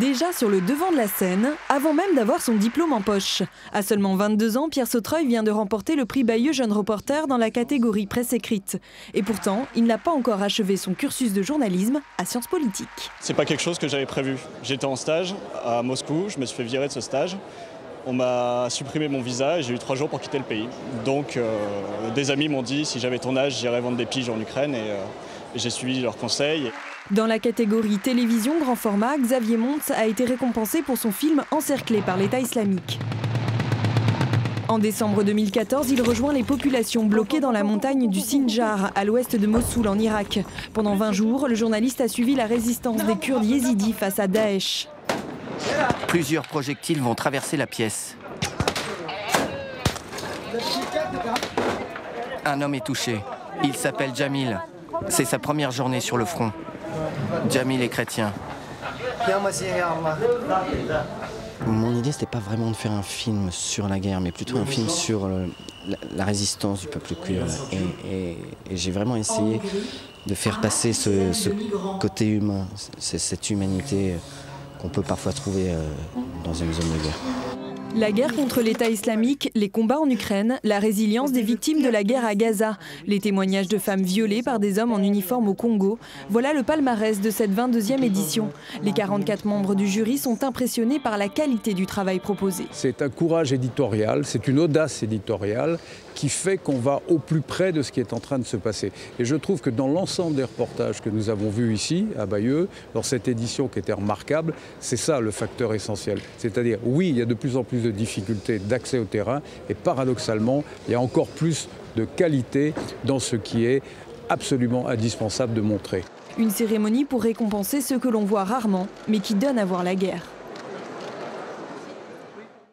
Déjà sur le devant de la scène, avant même d'avoir son diplôme en poche. À seulement 22 ans, Pierre Sautreuil vient de remporter le prix Bayeux Jeune Reporter dans la catégorie presse écrite. Et pourtant, il n'a pas encore achevé son cursus de journalisme à Sciences Politiques. C'est pas quelque chose que j'avais prévu. J'étais en stage à Moscou, je me suis fait virer de ce stage. On m'a supprimé mon visa et j'ai eu 3 jours pour quitter le pays. Donc des amis m'ont dit si j'avais ton âge, j'irais vendre des piges en Ukraine et j'ai suivi leurs conseils. Dans la catégorie télévision grand format, Xavier Montz a été récompensé pour son film Encerclé par l'État islamique. En décembre 2014, il rejoint les populations bloquées dans la montagne du Sinjar, à l'ouest de Mossoul en Irak. Pendant 20 jours, le journaliste a suivi la résistance des Kurdes yézidis face à Daesh. Plusieurs projectiles vont traverser la pièce. Un homme est touché. Il s'appelle Jamil. C'est sa première journée sur le front. Jamil est chrétien. Mon idée, c'était pas vraiment de faire un film sur la guerre, mais plutôt un film sur la résistance du peuple kurde. Et j'ai vraiment essayé de faire passer ce côté humain, cette humanité qu'on peut parfois trouver dans une zone de guerre. La guerre contre l'État islamique, les combats en Ukraine, la résilience des victimes de la guerre à Gaza, les témoignages de femmes violées par des hommes en uniforme au Congo, voilà le palmarès de cette 22e édition. Les 44 membres du jury sont impressionnés par la qualité du travail proposé. C'est un courage éditorial, c'est une audace éditoriale qui fait qu'on va au plus près de ce qui est en train de se passer. Et je trouve que dans l'ensemble des reportages que nous avons vus ici, à Bayeux, dans cette édition qui était remarquable, c'est ça le facteur essentiel. C'est-à-dire, oui, il y a de plus en plus de difficultés d'accès au terrain, et paradoxalement, il y a encore plus de qualité dans ce qui est absolument indispensable de montrer. Une cérémonie pour récompenser ceux que l'on voit rarement, mais qui donnent à voir la guerre.